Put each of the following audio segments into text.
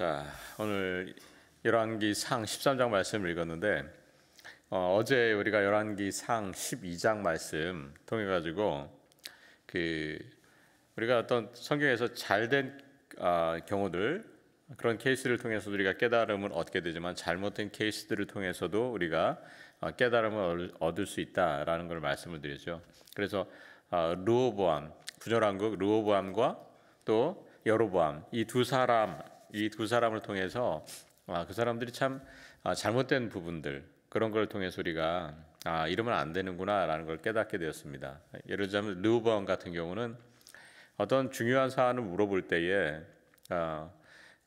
자, 오늘 열왕기상 13장 말씀을 읽었는데 어제 우리가 열왕기상 12장 말씀 통해 가지고 우리가 어떤 성경에서 잘된 경우들, 그런 케이스를 통해서 우리가 깨달음을 얻게 되지만 잘못된 케이스들을 통해서도 우리가 깨달음을 얻을 수 있다라는 걸 말씀을 드렸죠. 그래서 르호보암, 부정왕국 르호보암과 또 여로보암, 이 두 사람을 통해서 그 사람들이 참 잘못된 부분들, 그런 걸 통해서 우리가 이러면 안 되는구나라는 걸 깨닫게 되었습니다. 예를 들자면 르호보암 같은 경우는 어떤 중요한 사안을 물어볼 때에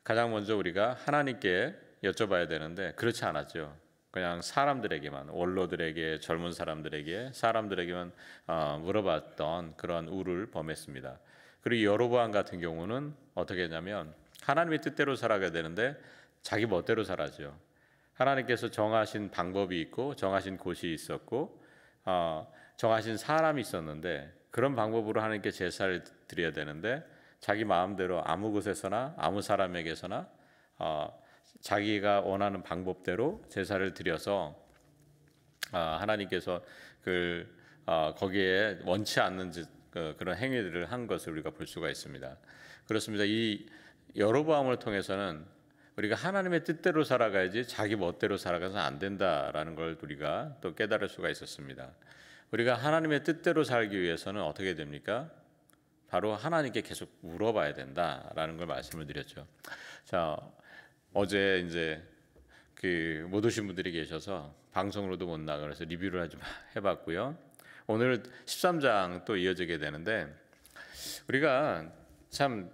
가장 먼저 우리가 하나님께 여쭤봐야 되는데 그렇지 않았죠. 그냥 사람들에게만, 원로들에게, 젊은 사람들에게만 물어봤던 그런 우를 범했습니다. 그리고 여로보암 같은 경우는 어떻게 했냐면 하나님의 뜻대로 살아가야 되는데 자기 멋대로 살았죠. 하나님께서 정하신 방법이 있고 정하신 곳이 있었고 정하신 사람이 있었는데 그런 방법으로 하나님께 제사를 드려야 되는데 자기 마음대로 아무 곳에서나 아무 사람에게서나 자기가 원하는 방법대로 제사를 드려서 하나님께서 거기에 원치 않는 그런 행위들을 한 것을 우리가 볼 수가 있습니다. 그렇습니다. 이 여로보암을 통해서는 우리가 하나님의 뜻대로 살아가야지 자기 멋대로 살아가서 안 된다라는 걸 우리가 또 깨달을 수가 있었습니다. 우리가 하나님의 뜻대로 살기 위해서는 어떻게 됩니까? 바로 하나님께 계속 물어봐야 된다라는 걸 말씀을 드렸죠. 자, 어제 이제 못 오신 분들이 계셔서 방송으로도 못 나가 그래서 리뷰를 좀 해봤고요. 오늘 13장 또 이어지게 되는데 우리가 참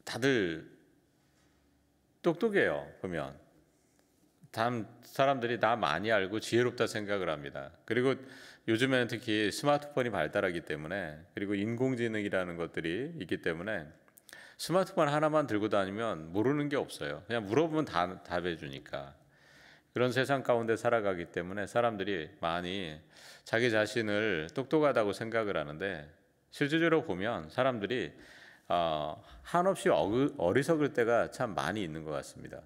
다들 똑똑해요. 보면 다른 사람들이 나 많이 알고 지혜롭다 생각을 합니다. 그리고 요즘에는 특히 스마트폰이 발달하기 때문에, 그리고 인공지능이라는 것들이 있기 때문에 스마트폰 하나만 들고 다니면 모르는 게 없어요. 그냥 물어보면 답해 주니까. 그런 세상 가운데 살아가기 때문에 사람들이 많이 자기 자신을 똑똑하다고 생각을 하는데 실질적으로 보면 사람들이 한없이 어리석을 때가 참 많이 있는 것 같습니다.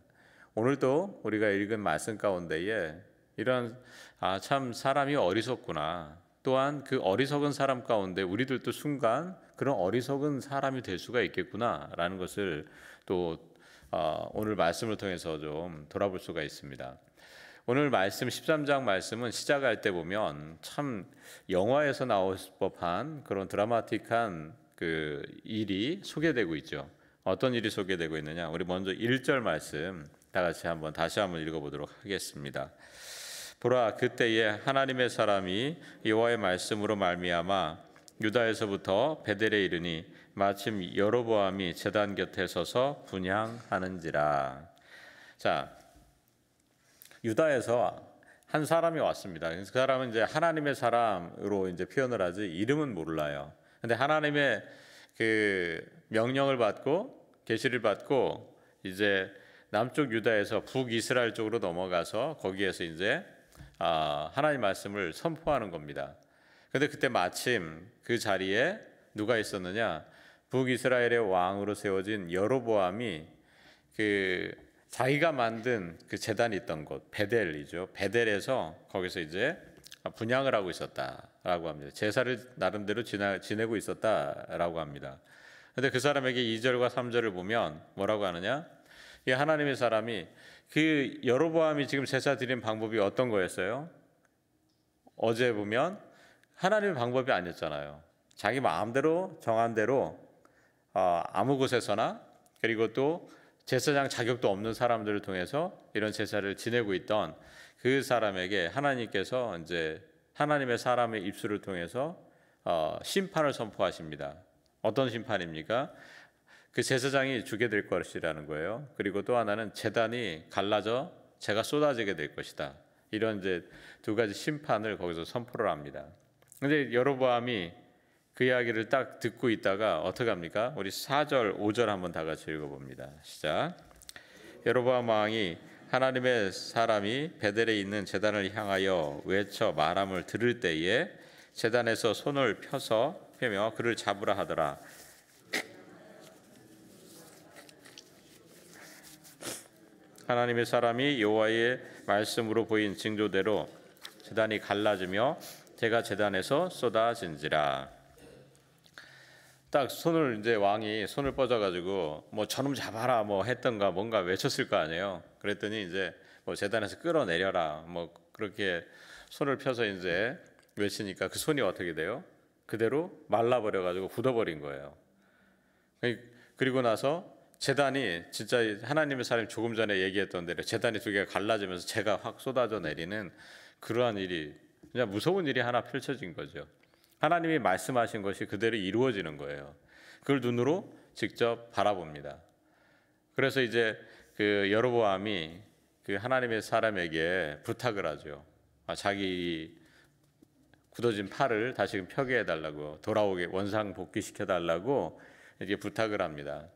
오늘도 우리가 읽은 말씀 가운데에 이런 참 사람이 어리석구나, 또한 그 어리석은 사람 가운데 우리들도 순간 그런 어리석은 사람이 될 수가 있겠구나라는 것을 또 오늘 말씀을 통해서 좀 돌아볼 수가 있습니다. 오늘 말씀 13장 말씀은 시작할 때 보면 참 영화에서 나올 법한 그런 드라마틱한 일이 소개되고 있죠. 어떤 일이 소개되고 있느냐? 우리 먼저 1절 말씀 다시 한번 읽어보도록 하겠습니다. 보라, 그때에 하나님의 사람이 여호와의 말씀으로 말미암아 유다에서부터 베델에 이르니 마침 여로보암이 제단 곁에 서서 분향하는지라. 자, 유다에서 한 사람이 왔습니다. 그 사람은 이제 하나님의 사람으로 이제 표현을 하지 이름은 몰라요. 근데 하나님의 명령을 받고 계시를 받고 이제 남쪽 유다에서 북이스라엘 쪽으로 넘어가서 거기에서 이제 하나님 말씀을 선포하는 겁니다. 근데 그때 마침 그 자리에 누가 있었느냐? 북이스라엘의 왕으로 세워진 여로보암이 자기가 만든 그 제단이 있던 곳 베델이죠. 베델에서 거기서 이제 분향을 하고 있었다라고 합니다. 제사를 나름대로 지내고 있었다라고 합니다. 그런데 그 사람에게 2절과 3절을 보면 뭐라고 하느냐? 이 하나님의 사람이 여로보암이 지금 제사 드린 방법이 어떤 거였어요? 어제 보면 하나님의 방법이 아니었잖아요. 자기 마음대로 정한 대로 아무 곳에서나, 그리고 또 제사장 자격도 없는 사람들을 통해서 이런 제사를 지내고 있던 그 사람에게 하나님께서 이제 하나님의 사람의 입술을 통해서 심판을 선포하십니다. 어떤 심판입니까? 그 제사장이 죽게 될 것이라는 거예요. 그리고 또 하나는 제단이 갈라져 재가 쏟아지게 될 것이다. 이런 이제 두 가지 심판을 거기서 선포를 합니다. 근데 여로보암이 그 이야기를 딱 듣고 있다가 어떻게 합니까? 우리 4절, 5절 한번 다 같이 읽어봅니다. 시작. 여로보암 왕이 하나님의 사람이 베델에 있는 제단을 향하여 외쳐 말함을 들을 때에 제단에서 손을 펴며 그를 잡으라 하더라. 하나님의 사람이 여호와의 말씀으로 보인 징조대로 제단이 갈라지며 재가 제단에서 쏟아진지라. 딱 손을 이제 왕이 손을 뻗어가지고 뭐 저놈 잡아라 뭐 했던가 뭔가 외쳤을 거 아니에요. 그랬더니 이제 뭐 제단에서 끌어내려라 뭐 그렇게 손을 펴서 이제 외치니까 그 손이 어떻게 돼요? 그대로 말라버려가지고 굳어버린 거예요. 그리고 나서 제단이 진짜 하나님의 사람이 조금 전에 얘기했던 대로 제단이 두 개가 갈라지면서 재가 확 쏟아져 내리는 그러한 일이 그냥 무서운 일이 하나 펼쳐진 거죠. 하나님이 말씀하신 것이 그대로 이루어지는 거예요. 그걸 눈으로 직접 바라봅니다. 그래서 이제 그 여로보암이 그 하나님의 사람에게 부탁을 하죠. 자기 굳어진 팔을 다시금 펴게 해달라고, 돌아오게 원상 복귀시켜 달라고 이렇게 부탁을 합니다.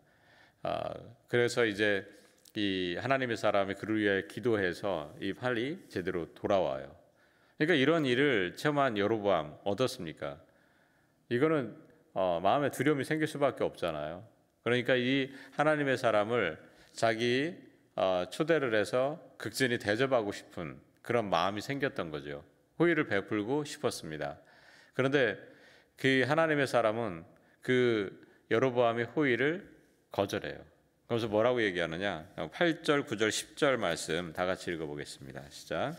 그래서 이제 이 하나님의 사람이 그를 위해 기도해서 이 팔이 제대로 돌아와요. 그러니까 이런 일을 체험한 여로보암 어떻습니까? 이거는 마음에 두려움이 생길 수밖에 없잖아요. 그러니까 이 하나님의 사람을 자기 초대를 해서 극진히 대접하고 싶은 그런 마음이 생겼던 거죠. 호의를 베풀고 싶었습니다. 그런데 그 하나님의 사람은 그 여로보암의 호의를 거절해요. 그래서 뭐라고 얘기하느냐? 8절, 9절, 10절 말씀 다 같이 읽어보겠습니다. 시작.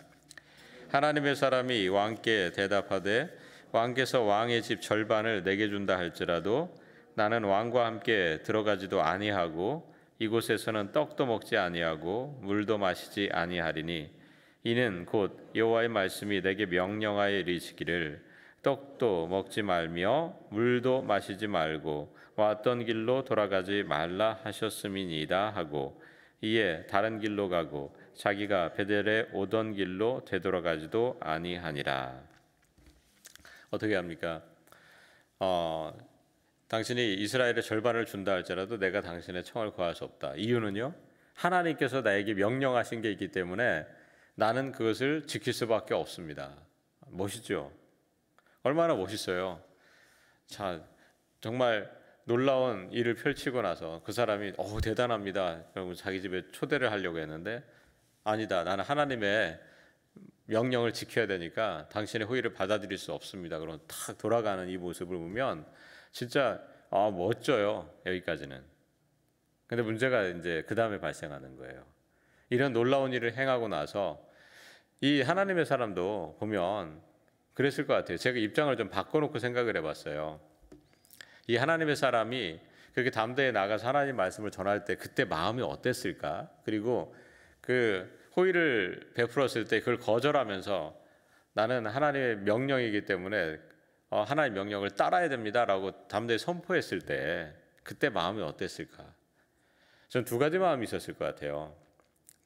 하나님의 사람이 왕께 대답하되 왕께서 왕의 집 절반을 내게 준다 할지라도 나는 왕과 함께 들어가지도 아니하고 이곳에서는 떡도 먹지 아니하고 물도 마시지 아니하리니 이는 곧 여호와의 말씀이 내게 명령하여 이르시기를 떡도 먹지 말며 물도 마시지 말고 왔던 길로 돌아가지 말라 하셨음이니이다 하고 이에 다른 길로 가고 자기가 베델에 오던 길로 되돌아가지도 아니하니라. 어떻게 합니까? 당신이 이스라엘의 절반을 준다 할지라도 내가 당신의 청을 구할 수 없다. 이유는요? 하나님께서 나에게 명령하신 게 있기 때문에 나는 그것을 지킬 수밖에 없습니다. 멋있죠? 얼마나 멋있어요. 자, 정말 놀라운 일을 펼치고 나서 그 사람이 대단합니다. 그리고 자기 집에 초대를 하려고 했는데 아니다. 나는 하나님의 명령을 지켜야 되니까 당신의 호의를 받아들일 수 없습니다. 그럼 탁 돌아가는 이 모습을 보면 진짜 멋져요. 여기까지는. 근데 문제가 이제 그 다음에 발생하는 거예요. 이런 놀라운 일을 행하고 나서 이 하나님의 사람도 보면 그랬을 것 같아요. 제가 입장을 좀 바꿔놓고 생각을 해봤어요. 이 하나님의 사람이 그렇게 담대히 나가서 하나님 말씀을 전할 때 그때 마음이 어땠을까? 그리고 그 호의를 베풀었을 때 그걸 거절하면서 나는 하나님의 명령이기 때문에 하나님의 명령을 따라야 됩니다라고 담대히 선포했을 때 그때 마음이 어땠을까? 전 두 가지 마음이 있었을 것 같아요.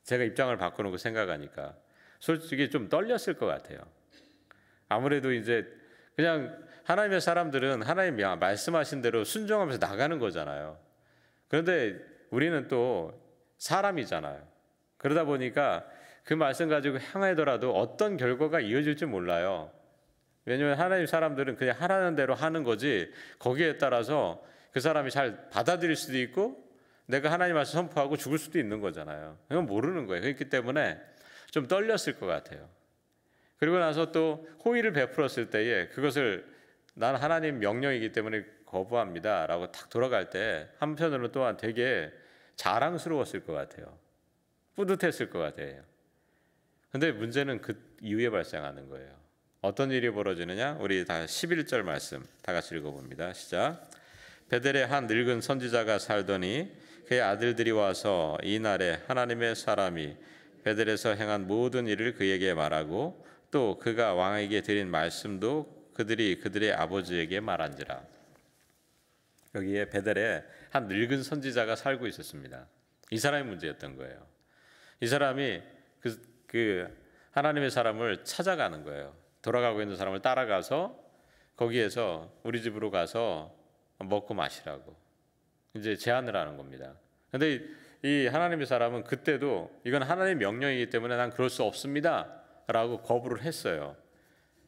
제가 입장을 바꿔놓고 생각하니까 솔직히 좀 떨렸을 것 같아요. 아무래도 이제 그냥 하나님의 사람들은 하나님 말씀하신 대로 순종하면서 나가는 거잖아요. 그런데 우리는 또 사람이잖아요. 그러다 보니까 그 말씀 가지고 향하더라도 어떤 결과가 이어질지 몰라요. 왜냐하면 하나님 사람들은 그냥 하라는 대로 하는 거지 거기에 따라서 그 사람이 잘 받아들일 수도 있고 내가 하나님 말씀 선포하고 죽을 수도 있는 거잖아요. 그건 모르는 거예요. 그렇기 때문에 좀 떨렸을 것 같아요. 그리고 나서 또 호의를 베풀었을 때에 그것을 난 하나님 명령이기 때문에 거부합니다 라고 탁 돌아갈 때 한편으로는 또한 되게 자랑스러웠을 것 같아요. 뿌듯했을 것 같아요. 근데 문제는 그 이후에 발생하는 거예요. 어떤 일이 벌어지느냐? 우리 다 11절 말씀 다 같이 읽어봅니다. 시작. 베델에 한 늙은 선지자가 살더니 그의 아들들이 와서 이날에 하나님의 사람이 베델에서 행한 모든 일을 그에게 말하고 또 그가 왕에게 드린 말씀도 그들이 그들의 아버지에게 말한지라. 여기에 베델에 한 늙은 선지자가 살고 있었습니다. 이 사람이 문제였던 거예요. 이 사람이 그 하나님의 사람을 찾아가는 거예요. 돌아가고 있는 사람을 따라가서 거기에서 우리 집으로 가서 먹고 마시라고 이제 제안을 하는 겁니다. 그런데 이 하나님의 사람은 그때도 이건 하나님의 명령이기 때문에 난 그럴 수 없습니다 라고 거부를 했어요.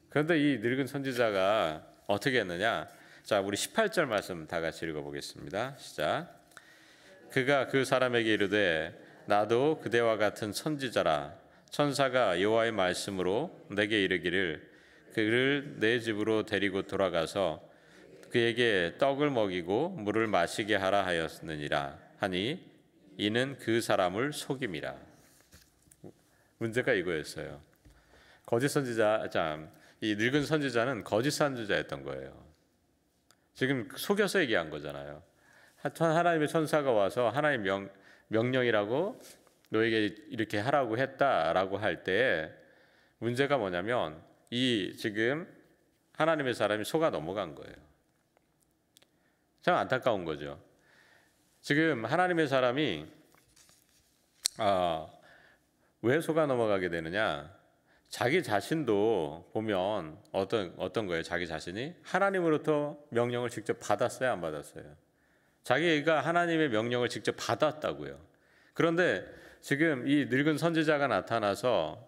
그런데 이 늙은 선지자가 어떻게 했느냐? 자, 우리 18절 말씀 다 같이 읽어보겠습니다. 시작. 그가 그 사람에게 이르되 나도 그대와 같은 선지자라. 천사가 여호와의 말씀으로 내게 이르기를 그를 내 집으로 데리고 돌아가서 그에게 떡을 먹이고 물을 마시게 하라 하였느니라 하니 이는 그 사람을 속임이라. 문제가 이거였어요. 거짓 선지자, 이 늙은 선지자는 거짓 선지자였던 거예요. 지금 속여서 얘기한 거잖아요. 하나님의 천사가 와서 하나님의 명령이라고 너에게 이렇게 하라고 했다라고 할 때 문제가 뭐냐면 이 지금 하나님의 사람이 속아 넘어간 거예요. 참 안타까운 거죠. 지금 하나님의 사람이 왜 속아 넘어가게 되느냐? 자기 자신도 보면 어떤 거예요? 자기 자신이 하나님으로부터 명령을 직접 받았어요, 안 받았어요? 자기가 하나님의 명령을 직접 받았다고요. 그런데 지금 이 늙은 선지자가 나타나서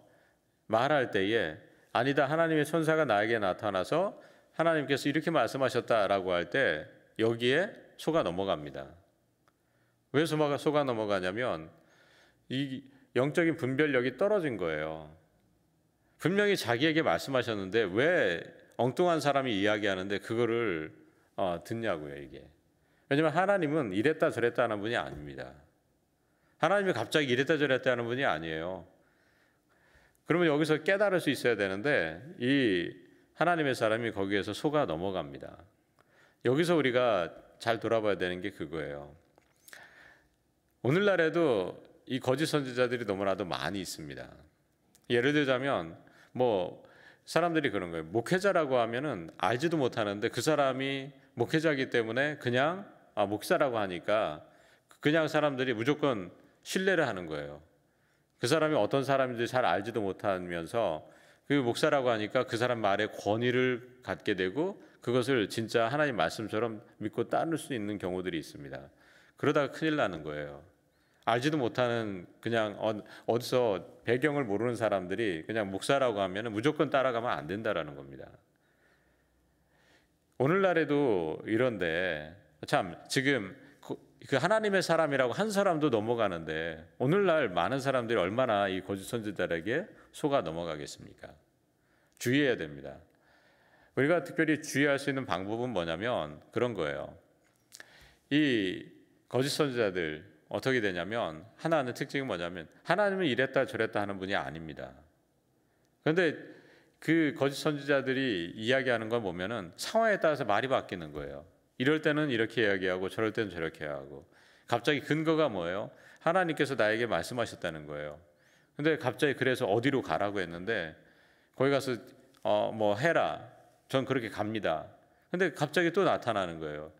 말할 때에 아니다, 하나님의 천사가 나에게 나타나서 하나님께서 이렇게 말씀하셨다라고 할 때 여기에 속아 넘어갑니다. 왜 속아 넘어가냐면 이 영적인 분별력이 떨어진 거예요. 분명히 자기에게 말씀하셨는데 왜 엉뚱한 사람이 이야기하는데 그거를 듣냐고요, 이게. 왜냐하면 하나님은 이랬다 저랬다 하는 분이 아닙니다. 하나님이 갑자기 이랬다 저랬다 하는 분이 아니에요. 그러면 여기서 깨달을 수 있어야 되는데 이 하나님의 사람이 거기에서 속아 넘어갑니다. 여기서 우리가 잘 돌아봐야 되는 게 그거예요. 오늘날에도 이 거짓 선지자들이 너무나도 많이 있습니다. 예를 들자면 사람들이 그런 거예요. 목회자라고 하면은 알지도 못하는데 그 사람이 목회자이기 때문에 그냥 목사라고 하니까 그냥 사람들이 무조건 신뢰를 하는 거예요. 그 사람이 어떤 사람인지 잘 알지도 못하면서 그 목사라고 하니까 그 사람 말에 권위를 갖게 되고 그것을 진짜 하나님 말씀처럼 믿고 따를 수 있는 경우들이 있습니다. 그러다가 큰일 나는 거예요. 알지도 못하는 그냥 어디서 배경을 모르는 사람들이 그냥 목사라고 하면 무조건 따라가면 안 된다라는 겁니다. 오늘날에도 이런데 참 지금 그 하나님의 사람이라고 한 사람도 넘어가는데 오늘날 많은 사람들이 얼마나 이 거짓 선지자들에게 속아 넘어가겠습니까? 주의해야 됩니다. 우리가 특별히 주의할 수 있는 방법은 뭐냐면 그런 거예요. 이 거짓 선지자들 어떻게 되냐면 하나는 특징이 뭐냐면 하나님은 이랬다 저랬다 하는 분이 아닙니다. 그런데 그 거짓 선지자들이 이야기하는 걸 보면은 상황에 따라서 말이 바뀌는 거예요. 이럴 때는 이렇게 이야기하고 저럴 때는 저렇게 하고 갑자기 근거가 뭐예요? 하나님께서 나에게 말씀하셨다는 거예요. 근데 갑자기 그래서 어디로 가라고 했는데 거기 가서 해라. 전 그렇게 갑니다. 근데 갑자기 또 나타나는 거예요.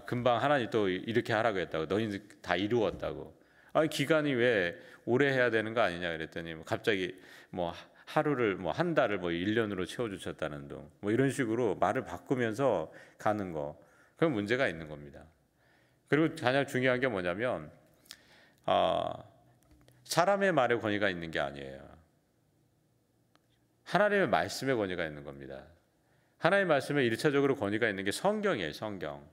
금방 하나님 또 이렇게 하라고 했다고. 너희들 다 이루었다고. 기간이 왜 오래 해야 되는 거 아니냐 그랬더니 갑자기 하루를 한 달을 1년으로 채워주셨다는 둥 이런 식으로 말을 바꾸면서 가는 거. 그건 문제가 있는 겁니다. 그리고 가장 중요한 게 뭐냐면 사람의 말에 권위가 있는 게 아니에요. 하나님의 말씀에 권위가 있는 겁니다. 하나님의 말씀에 일차적으로 권위가 있는 게 성경이에요. 성경.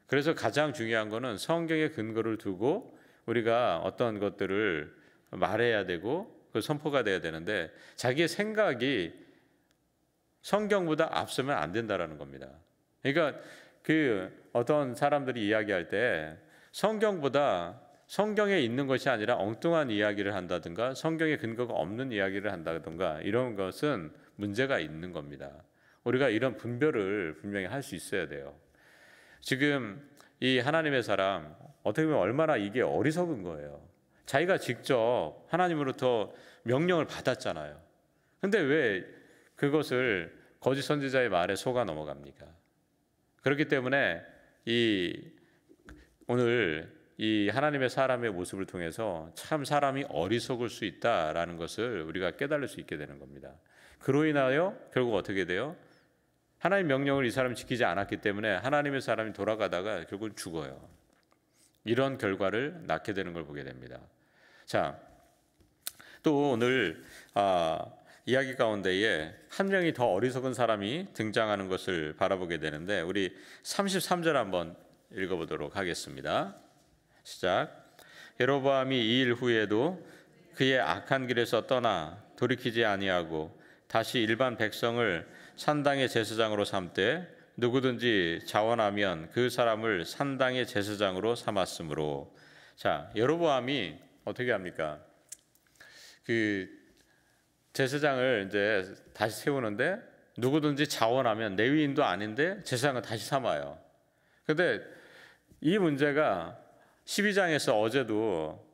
그래서 가장 중요한 거는 성경의 근거를 두고 우리가 어떤 것들을 말해야 되고 그 선포가 돼야 되는데 자기의 생각이 성경보다 앞서면 안 된다라는 겁니다. 그러니까 어떤 사람들이 이야기할 때 성경보다 성경에 있는 것이 아니라 엉뚱한 이야기를 한다든가 성경에 근거가 없는 이야기를 한다든가 이런 것은 문제가 있는 겁니다. 우리가 이런 분별을 분명히 할 수 있어야 돼요. 지금 이 하나님의 사람 어떻게 보면 얼마나 이게 어리석은 거예요. 자기가 직접 하나님으로부터 명령을 받았잖아요. 근데 왜 그것을 거짓 선지자의 말에 속아 넘어갑니까? 그렇기 때문에 오늘 이 하나님의 사람의 모습을 통해서 참 사람이 어리석을 수 있다라는 것을 우리가 깨달을 수 있게 되는 겁니다. 그로 인하여 결국 어떻게 돼요? 하나님의 명령을 이 사람이 지키지 않았기 때문에 하나님의 사람이 돌아가다가 결국 죽어요. 이런 결과를 낳게 되는 걸 보게 됩니다. 자, 또 오늘 이야기 가운데에 한 명이 더 어리석은 사람이 등장하는 것을 바라보게 되는데 우리 33절 한번 읽어보도록 하겠습니다. 시작. 여로보암이 이 일 후에도 그의 악한 길에서 떠나 돌이키지 아니하고 다시 일반 백성을 산당의 제사장으로 삼되 누구든지 자원하면 그 사람을 산당의 제사장으로 삼았으므로. 자, 여로보암이 어떻게 합니까? 그 제사장을 이제 다시 세우는데 누구든지 자원하면, 레위인도 아닌데 제사장을 다시 삼아요. 근데 이 문제가 12장에서 어제도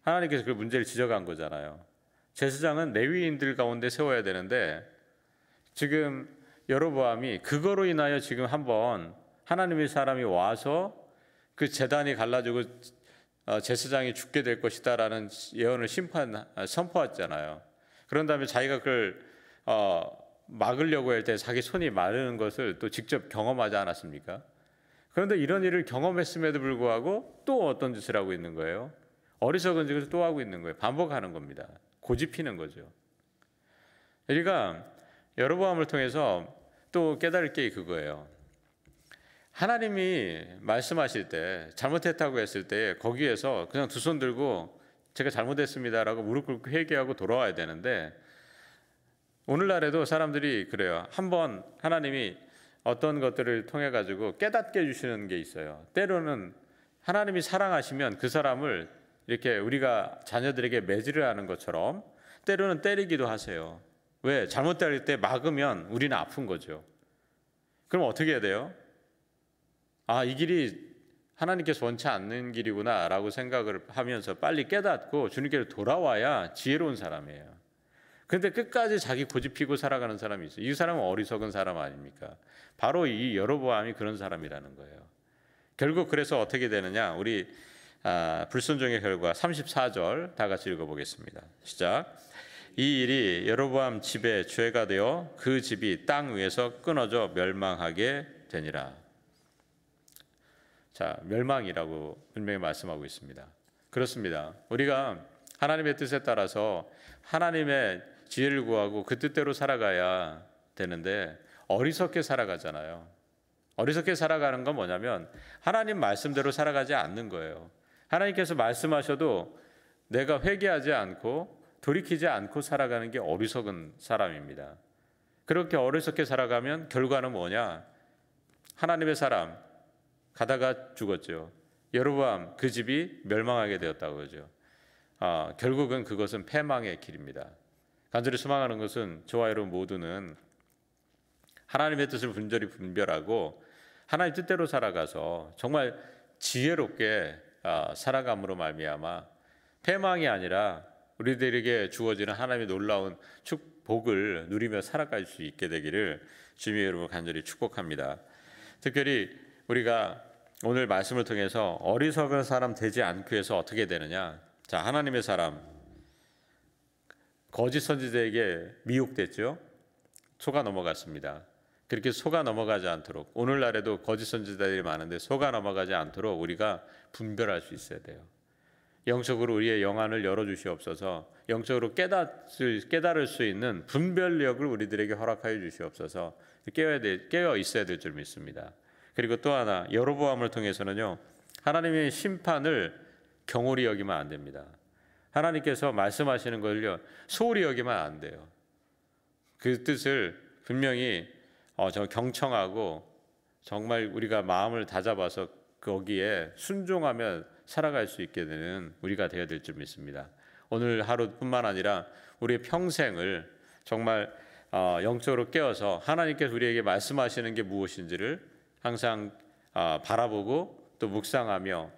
하나님께서 그 문제를 지적한 거잖아요. 제사장은 레위인들 가운데 세워야 되는데 지금 여로보암이 그거로 인하여 지금 한번 하나님의 사람이 와서 그 제단이 갈라지고 제사장이 죽게 될 것이다라는 예언을 선포했잖아요. 그런 다음에 자기가 그걸 막으려고 할 때 자기 손이 마르는 것을 또 직접 경험하지 않았습니까? 그런데 이런 일을 경험했음에도 불구하고 또 어떤 짓을 하고 있는 거예요? 어리석은 짓을 또 하고 있는 거예요. 반복하는 겁니다. 고집피는 거죠. 우리가 여로보암을 통해서 또 깨달을 게 그거예요. 하나님이 말씀하실 때, 잘못했다고 했을 때 거기에서 그냥 두 손 들고 제가 잘못했습니다라고 무릎 꿇고 회개하고 돌아와야 되는데, 오늘날에도 사람들이 그래요. 한번 하나님이 어떤 것들을 통해 가지고 깨닫게 해주시는 게 있어요. 때로는 하나님이 사랑하시면 그 사람을 이렇게 우리가 자녀들에게 매질을 하는 것처럼 때로는 때리기도 하세요. 왜? 잘못될 때 막으면 우리는 아픈 거죠. 그럼 어떻게 해야 돼요? 아, 이 길이 하나님께서 원치 않는 길이구나 라고 생각을 하면서 빨리 깨닫고 주님께로 돌아와야 지혜로운 사람이에요. 그런데 끝까지 자기 고집 피고 살아가는 사람이 있어요. 이 사람은 어리석은 사람 아닙니까? 바로 이 여로보암이 그런 사람이라는 거예요. 결국 그래서 어떻게 되느냐? 우리 불순종의 결과 34절 다 같이 읽어보겠습니다. 시작. 이 일이 여로보암 집에 죄가 되어 그 집이 땅 위에서 끊어져 멸망하게 되니라. 자, 멸망이라고 분명히 말씀하고 있습니다. 그렇습니다. 우리가 하나님의 뜻에 따라서 하나님의 지혜를 구하고 그 뜻대로 살아가야 되는데 어리석게 살아가잖아요. 어리석게 살아가는 건 뭐냐면 하나님 말씀대로 살아가지 않는 거예요. 하나님께서 말씀하셔도 내가 회개하지 않고 돌이키지 않고 살아가는 게 어리석은 사람입니다. 그렇게 어리석게 살아가면 결과는 뭐냐? 하나님의 사람 가다가 죽었죠. 여로보암 그 집이 멸망하게 되었다고 그러죠. 결국은 그것은 패망의 길입니다. 간절히 소망하는 것은 저와 여러분 모두는 하나님의 뜻을 분절히 분별하고 하나님 뜻대로 살아가서 정말 지혜롭게 살아감으로 말미암아 패망이 아니라 우리들에게 주어지는 하나님의 놀라운 축복을 누리며 살아갈 수 있게 되기를 주님의 이름으로 간절히 축복합니다. 특별히 우리가 오늘 말씀을 통해서 어리석은 사람 되지 않기 위해서 어떻게 되느냐? 자, 하나님의 사람 거짓 선지자에게 미혹됐죠. 속아 넘어갔습니다. 그렇게 속아 넘어가지 않도록, 오늘날에도 거짓 선지자들이 많은데 속아 넘어가지 않도록 우리가 분별할 수 있어야 돼요. 영적으로 우리의 영안을 열어주시옵소서. 영적으로 깨달을 수 있는 분별력을 우리들에게 허락하여 주시옵소서. 깨어 있어야 될 줄 믿습니다. 그리고 또 하나, 여로보암을 통해서는요, 하나님의 심판을 경홀히 여기면 안 됩니다. 하나님께서 말씀하시는 걸요 소홀히 여기면 안 돼요. 그 뜻을 분명히 경청하고 정말 우리가 마음을 다잡아서 거기에 순종하며 살아갈 수 있게 되는 우리가 되어야 될 줄 믿습니다. 오늘 하루뿐만 아니라 우리의 평생을 정말 영적으로 깨어서 하나님께서 우리에게 말씀하시는 게 무엇인지를 항상 바라보고 또 묵상하며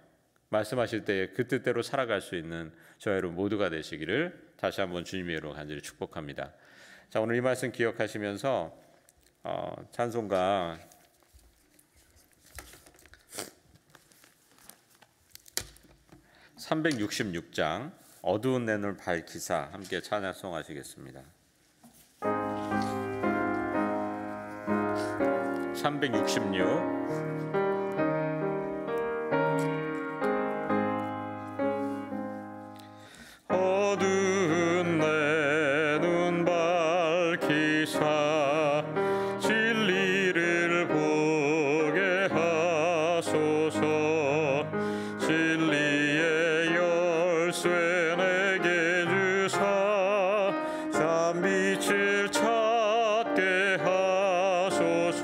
말씀하실 때 그 뜻대로 살아갈 수 있는 저와 여러분 모두가 되시기를 다시 한번 주님의 이름으로 간절히 축복합니다. 자, 오늘 이 말씀 기억하시면서 찬송가 366장 어두운 내 눈을 밝히사 함께 찬양송하시겠습니다. 366 진리의 열쇠 내게 주사 참 빛을 찾게 하소서.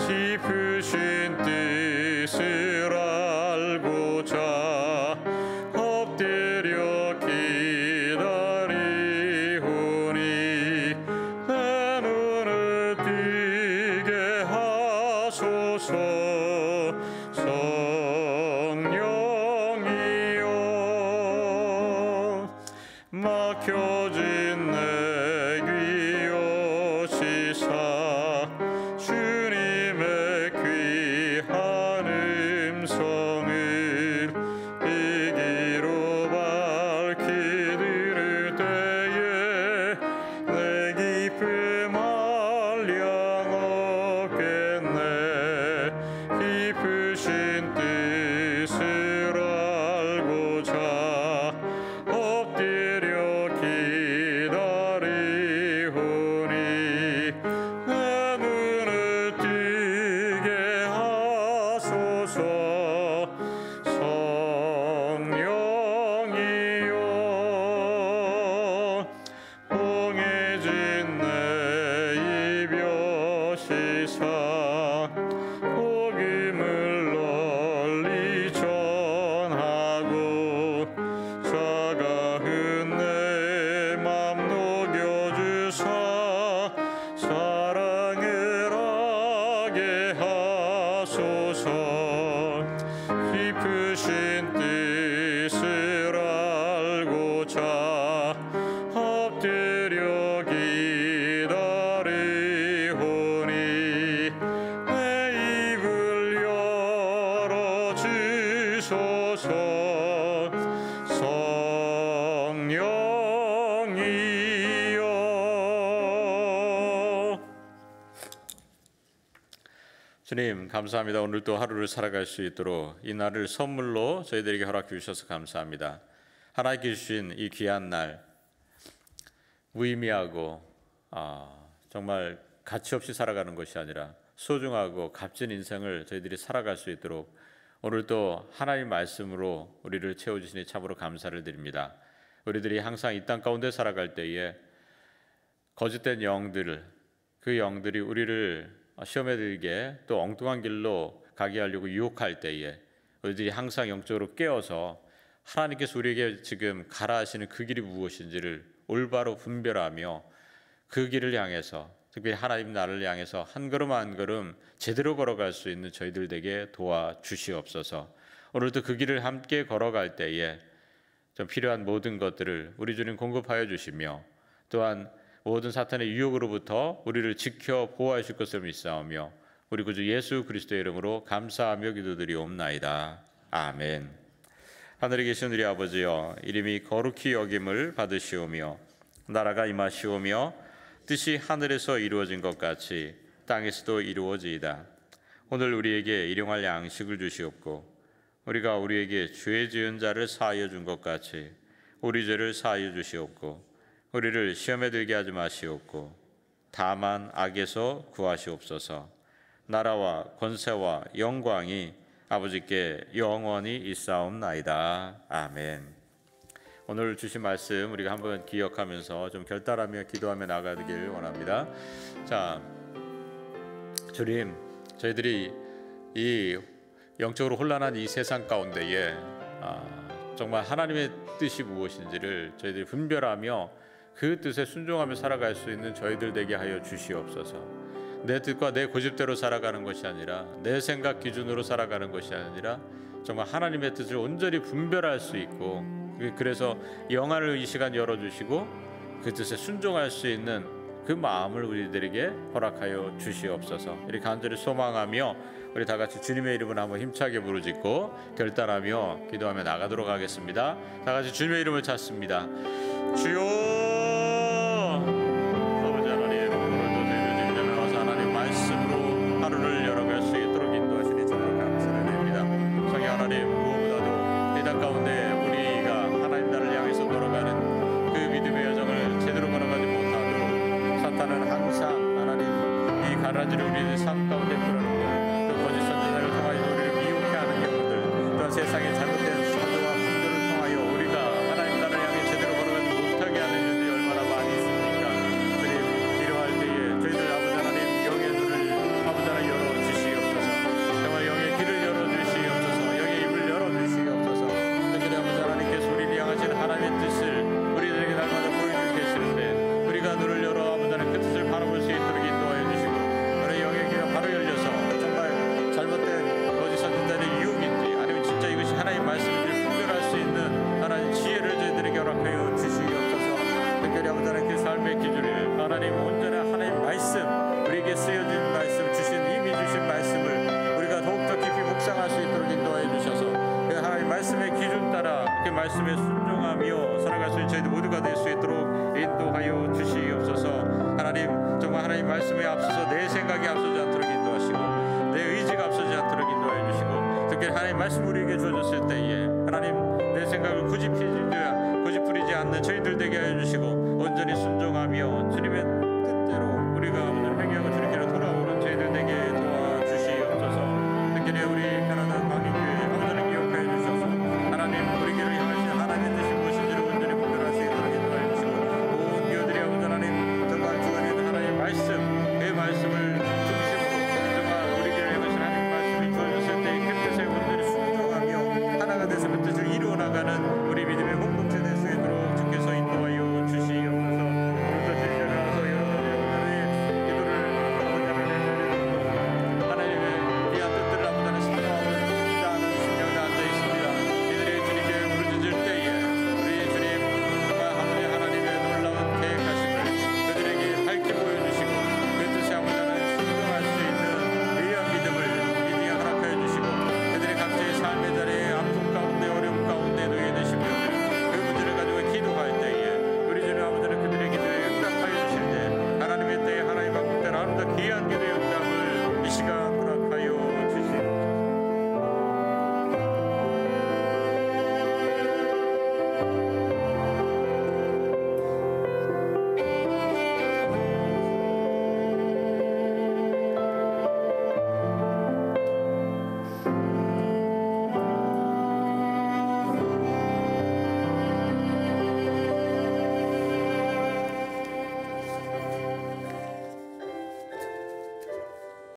깊으신 뜻을 알고자 엎드려 기다리오니 내 눈을 뜨게 하소서. 성령이여 막혀진 내 귀 여시사 주님의 귀한 음성을 이기로 밝히 들을 때에 내 기쁨 한량 얻겠네. 깊으신 뜻을 알고자 엎드려 기다리오니 내 눈을 뜨게 하소서. 성령이여 봉해진 내 입 여시사 복음을 널리 전하고 차가운 내 맘 녹여주사 사랑을 하게 하소서. 깊으신 뜻을 알고자 엎드려 기다리오니 내 입을 열어주소서. 성령이여 주님 감사합니다. 오늘 또 하루를 살아갈 수 있도록 이 날을 선물로 저희들에게 허락해 주셔서 감사합니다. 하나님께 주신 이 귀한 날 무의미하고 정말 가치 없이 살아가는 것이 아니라 소중하고 값진 인생을 저희들이 살아갈 수 있도록 오늘 또 하나님 말씀으로 우리를 채워주시니 참으로 감사를 드립니다. 우리들이 항상 이 땅 가운데 살아갈 때에 거짓된 영들, 그 영들이 우리를 시험에 들게 또 엉뚱한 길로 가게 하려고 유혹할 때에 우리들이 항상 영적으로 깨어서 하나님께서 우리에게 지금 가라 하시는 그 길이 무엇인지를 올바로 분별하며 그 길을 향해서 특별히 하나님 나라를 향해서 한 걸음 한 걸음 제대로 걸어갈 수 있는 저희들 되게 도와주시옵소서. 오늘도 그 길을 함께 걸어갈 때에 좀 필요한 모든 것들을 우리 주님 공급하여 주시며 또한 모든 사탄의 유혹으로부터 우리를 지켜 보호하실 것을 믿사오며 우리 구주 예수 그리스도의 이름으로 감사하며 기도드리옵나이다. 아멘. 하늘에 계신 우리 아버지여, 이름이 거룩히 여김을 받으시오며 나라가 임하시오며 뜻이 하늘에서 이루어진 것 같이 땅에서도 이루어지이다. 오늘 우리에게 일용할 양식을 주시옵고 우리가 우리에게 죄 지은 자를 사하여 준 것 같이 우리 죄를 사하여 주시옵고 우리를 시험에 들게 하지 마시옵고 다만 악에서 구하시옵소서. 나라와 권세와 영광이 아버지께 영원히 있사옵나이다. 아멘. 오늘 주신 말씀 우리가 한번 기억하면서 좀 결단하며 기도하며 나가길 원합니다. 자, 주님, 저희들이 이 영적으로 혼란한 이 세상 가운데에 정말 하나님의 뜻이 무엇인지를 저희들이 분별하며 그 뜻에 순종하며 살아갈 수 있는 저희들 되게 하여 주시옵소서. 내 뜻과 내 고집대로 살아가는 것이 아니라 내 생각 기준으로 살아가는 것이 아니라 정말 하나님의 뜻을 온전히 분별할 수 있고 그래서 영안을 이 시간 열어주시고 그 뜻에 순종할 수 있는 그 마음을 우리들에게 허락하여 주시옵소서. 이렇게 간절히 소망하며 우리 다 같이 주님의 이름을 한번 힘차게 부르짖고 결단하며 기도하며 나가도록 하겠습니다. 다 같이 주님의 이름을 찾습니다. 주여, 아버지 하나님, 오늘도 저희들 주님 나와서 하나님 말씀으로 하루를 열어갈 수 있도록 인도하시니 정말 감사를 드립니다. 성령 하나님, 무엇보다도 이 땅 가운데 우리가 하나님 나라를 향해서 걸어가는 그 믿음의 여정을 제대로 걸어가지 못하도록 사탄은 항상 하나님 이 가라지를 우리의 삶 가운데 풀어놓고 또 거짓 선지자를 통하여 우리를 미혹해 하는 영혼들 또한 세상의 잘못된 사도와 분들을 통하여 주님께 말씀에 순종하며 살아갈 수 있는 저희들 모두가 될 수 있도록 인도하여 주시옵소서. 하나님, 정말 하나님 말씀에 앞서서 내 생각이 앞서지 않도록 인도하시고 내 의지가 앞서지 않도록 인도하여 주시고, 특히 하나님 말씀 우리에게 주어졌을 때에 하나님 내 생각을 고집부리지 않는 저희들 되게 하여 주시고, 온전히 순종하며 주님의 뜻대로 우리가 오늘 행하고 주님께로 돌아오는 저희들 되게 도와주시옵소서. 특히 우리